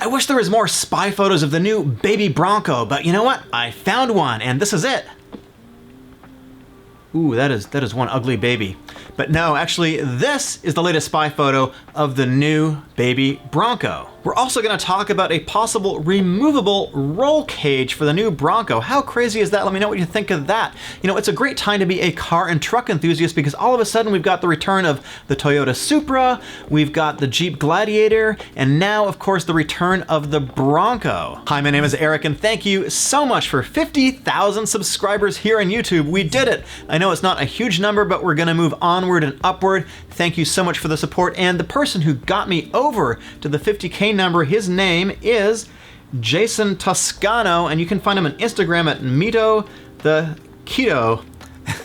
I wish there was more spy photos of the new baby Bronco, but you know what? I found one, and this is it. Ooh, that is one ugly baby. But no, actually, this is the latest spy photo of the new baby Bronco. We're also going to talk about a possible removable roll cage for the new Bronco. How crazy is that? Let me know what you think of that. You know, it's a great time to be a car and truck enthusiast because all of a sudden we've got the return of the Toyota Supra, we've got the Jeep Gladiator, and now, of course, the return of the Bronco. Hi, my name is Eric, and thank you so much for 50,000 subscribers here on YouTube. We did it. I know it's not a huge number, but we're going to move onward and upward. Thank you so much for the support, and the person who got me over to the 50K number, his name is Jason Toscano, and you can find him on Instagram at Mito the Keto.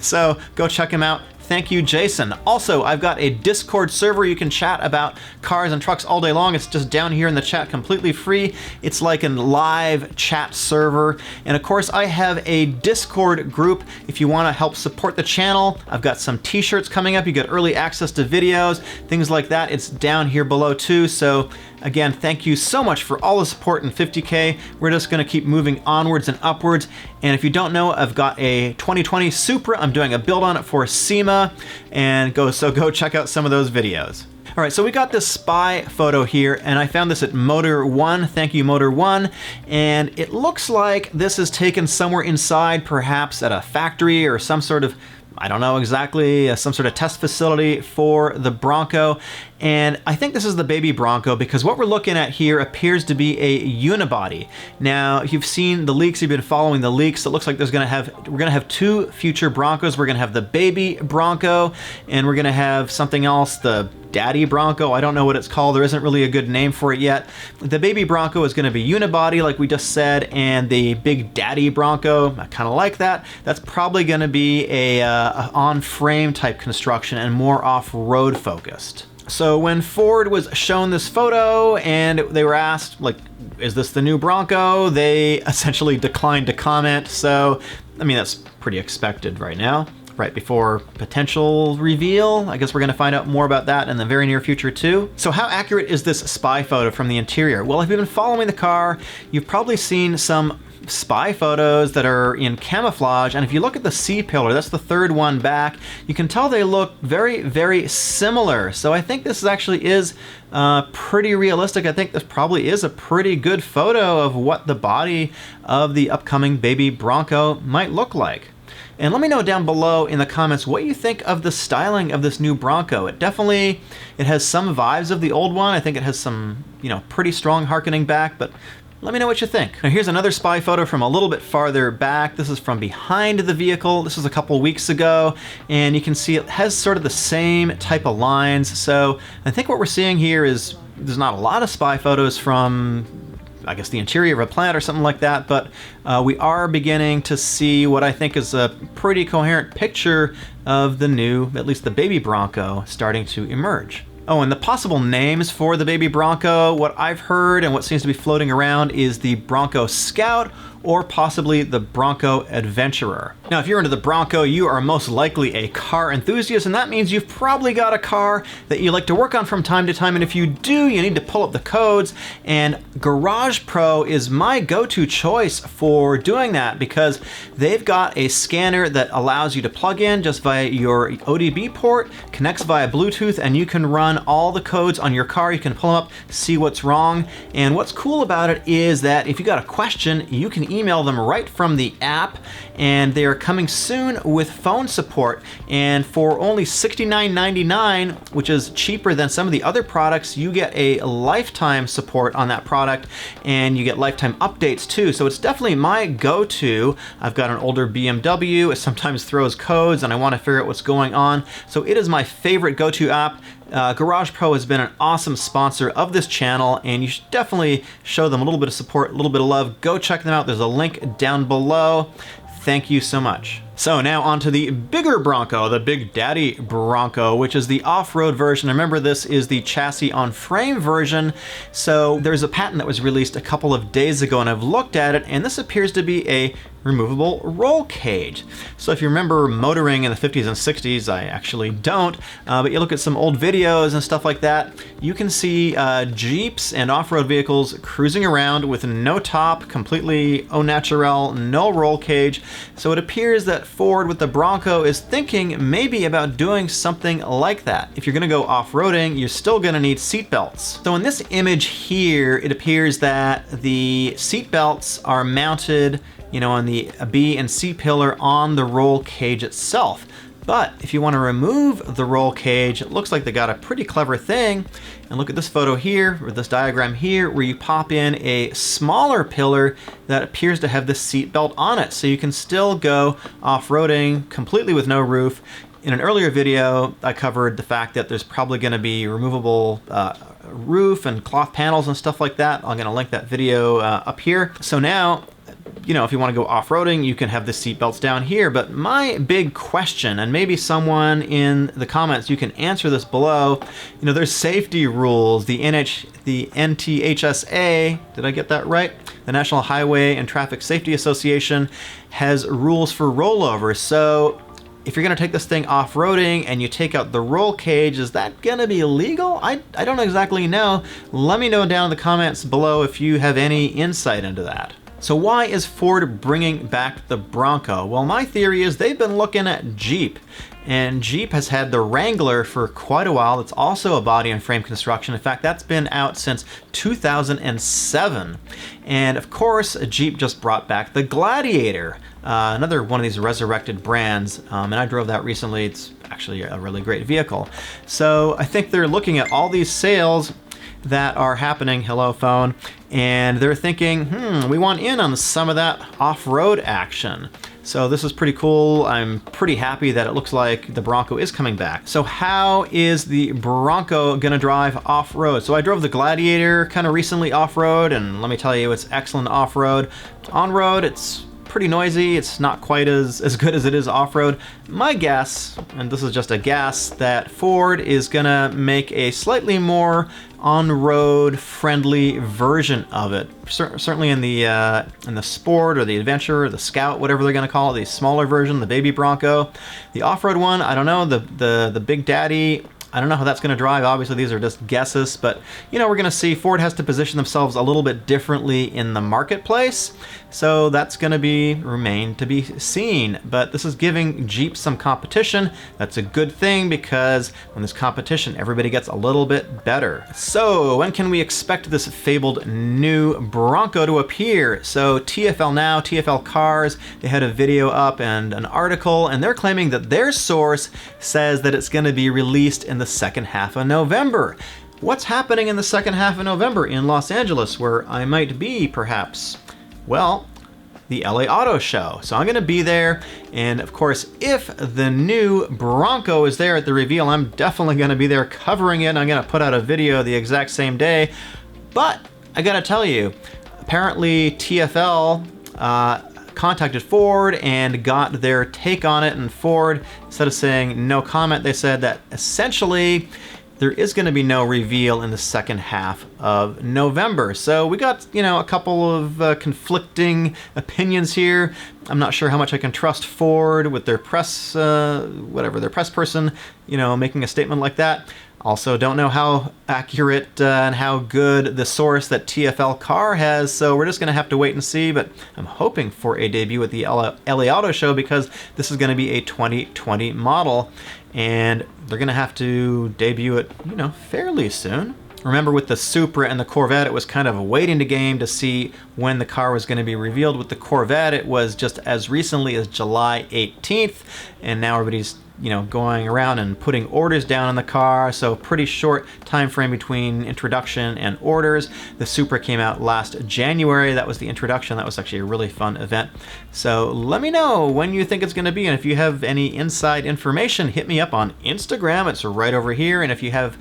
So go check him out. Thank you, Jason. Also, I've got a Discord server. You can chat about cars and trucks all day long. It's just down here in the chat, completely free. It's like a live chat server. And of course, I have a Discord group if you want to help support the channel. I've got some t-shirts coming up. You get early access to videos, things like that. It's down here below too. So again, thank you so much for all the support in 50K. We're just going to keep moving onwards and upwards. And if you don't know, I've got a 2020 Supra. I'm doing a build on it for SEMA, and go check out some of those videos. All right, so we got this spy photo here, and I found this at Motor One. Thank you, Motor One. And it looks like this is taken somewhere inside, perhaps at a factory or some sort of, I don't know exactly, some sort of test facility for the Bronco. And I think this is the baby Bronco because what we're looking at here appears to be a unibody. Now, you've seen the leaks, you've been following the leaks. It looks like we're gonna have two future Broncos. We're gonna have the baby Bronco, and we're gonna have something else, the daddy Bronco. I don't know what it's called. There isn't really a good name for it yet. The baby Bronco is gonna be unibody, like we just said, and the big daddy Bronco, I kind of like that. That's probably gonna be a on-frame type construction and more off-road focused. So when Ford was shown this photo and they were asked, like, is this the new Bronco? They essentially declined to comment. So, I mean, that's pretty expected right now, right before potential reveal. I guess we're gonna find out more about that in the very near future too. So how accurate is this spy photo from the interior? Well, if you've been following the car, you've probably seen some spy photos that are in camouflage, and if you look at the C-pillar, that's the third one back, you can tell they look very, very similar. So I think this actually is pretty realistic. I think this probably is a pretty good photo of what the body of the upcoming baby Bronco might look like. And let me know down below in the comments what you think of the styling of this new Bronco. It has some vibes of the old one. I think it has some, you know, pretty strong harkening back, but let me know what you think. Now here's another spy photo from a little bit farther back. This is from behind the vehicle. This was a couple weeks ago, and you can see it has sort of the same type of lines. So I think what we're seeing here is there's not a lot of spy photos from, I guess, the interior of a plant or something like that, but we are beginning to see what I think is a pretty coherent picture of the new, at least the baby Bronco, starting to emerge. Oh, and the possible names for the baby Bronco, what I've heard and what seems to be floating around is the Bronco Scout or possibly the Bronco Adventurer. Now, if you're into the Bronco, you are most likely a car enthusiast, and that means you've probably got a car that you like to work on from time to time, and if you do, you need to pull up the codes, and Garage Pro is my go-to choice for doing that because they've got a scanner that allows you to plug in just via your ODB port, connects via Bluetooth, and you can run all the codes on your car. You can pull them up, see what's wrong, and what's cool about it is that if you got a question, you can email them right from the app, and they are coming soon with phone support. And for only $69.99, which is cheaper than some of the other products, you get a lifetime support on that product, and you get lifetime updates too. So it's definitely my go-to. I've got an older BMW. It sometimes throws codes, and I want to figure out what's going on. So it is my favorite go-to app. Garage Pro has been an awesome sponsor of this channel, and you should definitely show them a little bit of support, a little bit of love. Go check them out. There's a link down below. Thank you so much. So now onto the bigger Bronco, the Big Daddy Bronco, which is the off-road version. Remember, this is the chassis on frame version. So there's a patent that was released a couple of days ago, and I've looked at it, and this appears to be a removable roll cage. So if you remember motoring in the 50s and 60s, I actually don't, but you look at some old videos and stuff like that, you can see Jeeps and off-road vehicles cruising around with no top, completely au naturel, no roll cage. So it appears that Ford with the Bronco is thinking maybe about doing something like that. If you're gonna go off-roading, you're still gonna need seat belts. So in this image here, it appears that the seat belts are mounted, you know, on the B and C pillar on the roll cage itself. But if you want to remove the roll cage, it looks like they got a pretty clever thing. And look at this photo here, or this diagram here, where you pop in a smaller pillar that appears to have the seat belt on it. So you can still go off-roading completely with no roof. In an earlier video, I covered the fact that there's probably going to be removable roof and cloth panels and stuff like that. I'm going to link that video up here. So now, you know, if you want to go off-roading, you can have the seat belts down here. But my big question, and maybe someone in the comments, you can answer this below, you know, there's safety rules, the NTHSA, did I get that right? The National Highway and Traffic Safety Association has rules for rollovers. So if you're gonna take this thing off-roading and you take out the roll cage, is that gonna be illegal? I don't exactly know. Let me know down in the comments below if you have any insight into that. So why is Ford bringing back the Bronco? Well, my theory is they've been looking at Jeep, and Jeep has had the Wrangler for quite a while. It's also a body and frame construction. In fact, that's been out since 2007. And of course, Jeep just brought back the Gladiator, another one of these resurrected brands, and I drove that recently. It's actually a really great vehicle. So I think they're looking at all these sales that are happening, hello phone, and they're thinking, we want in on some of that off-road action. So this is pretty cool. I'm pretty happy that it looks like the Bronco is coming back. So how is the Bronco gonna drive off-road? So I drove the Gladiator kind of recently off-road, and let me tell you, it's excellent off-road. On-road, it's pretty noisy. It's not quite as good as it is off-road. My guess, and this is just a guess, that Ford is gonna make a slightly more on-road friendly version of it. Certainly in the Sport or the Adventure or the Scout, whatever they're gonna call it, the smaller version, the Baby Bronco. The off-road one, I don't know, the Big Daddy, I don't know how that's going to drive. Obviously, these are just guesses, but you know, we're going to see Ford has to position themselves a little bit differently in the marketplace. So that's going to remain to be seen. But this is giving Jeep some competition. That's a good thing, because when there's competition, everybody gets a little bit better. So when can we expect this fabled new Bronco to appear? So TFL Now, TFL Cars, they had a video up and an article, and they're claiming that their source says that it's going to be released in the second half of November. What's happening in the second half of November in Los Angeles, where I might be, perhaps? Well, the LA Auto Show. So I'm gonna be there, and of course, if the new Bronco is there at the reveal, I'm definitely gonna be there covering it. I'm gonna put out a video the exact same day. But I gotta tell you, apparently TFL contacted Ford and got their take on it, and Ford, instead of saying no comment, they said that essentially there is going to be no reveal in the second half of November. So we got, you know, a couple of conflicting opinions here. I'm not sure how much I can trust Ford with their press, their press person, you know, making a statement like that. Also, don't know how accurate and how good the source that TFL Car has, so we're just going to have to wait and see, but I'm hoping for a debut at the LA Auto Show, because this is going to be a 2020 model, and they're going to have to debut it, you know, fairly soon. Remember, with the Supra and the Corvette, it was kind of a waiting game to see when the car was going to be revealed. With the Corvette, it was just as recently as July 18th, and now everybody's, you know, going around and putting orders down on the car, so pretty short time frame between introduction and orders. The Supra came out last January. That was the introduction. That was actually a really fun event. So let me know when you think it's going to be, and if you have any inside information, hit me up on Instagram. It's right over here. And if you have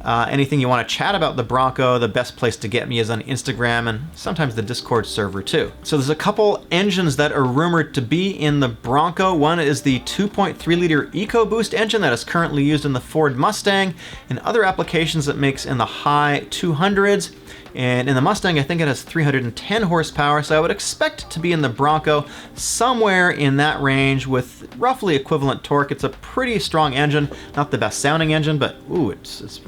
Anything you want to chat about the Bronco, the best place to get me is on Instagram and sometimes the Discord server too. So there's a couple engines that are rumored to be in the Bronco. One is the 2.3 liter EcoBoost engine that is currently used in the Ford Mustang. In other applications, it makes in the high 200s. And in the Mustang, I think it has 310 horsepower, so I would expect it to be in the Bronco somewhere in that range with roughly equivalent torque. It's a pretty strong engine, not the best sounding engine, but ooh, it is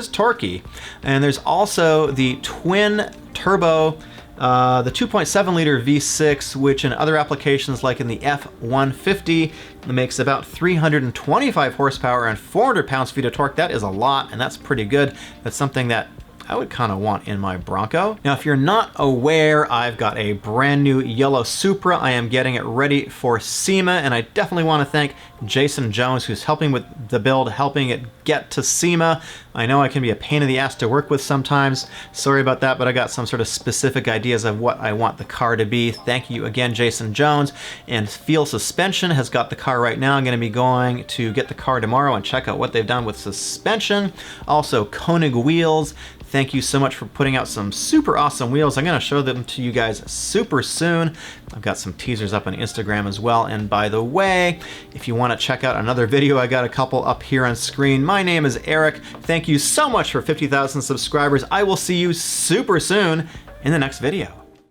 torquey. And there's also the twin turbo, the 2.7 liter V6, which in other applications like in the F-150 makes about 325 horsepower and 400 pounds-feet of torque. That is a lot, and that's pretty good. That's something that I would kind of want in my Bronco. Now, if you're not aware, I've got a brand new yellow Supra. I am getting it ready for SEMA, and I definitely want to thank Jason Jones, who's helping with the build, helping it get to SEMA. I know I can be a pain in the ass to work with sometimes. Sorry about that, but I got some sort of specific ideas of what I want the car to be. Thank you again, Jason Jones. And Feel Suspension has got the car right now. I'm going to be going to get the car tomorrow and check out what they've done with suspension. Also, Koenig Wheels. Thank you so much for putting out some super awesome wheels. I'm going to show them to you guys super soon. I've got some teasers up on Instagram as well. And by the way, if you want to check out another video, I got a couple up here on screen. My name is Eric. Thank you so much for 50,000 subscribers. I will see you super soon in the next video.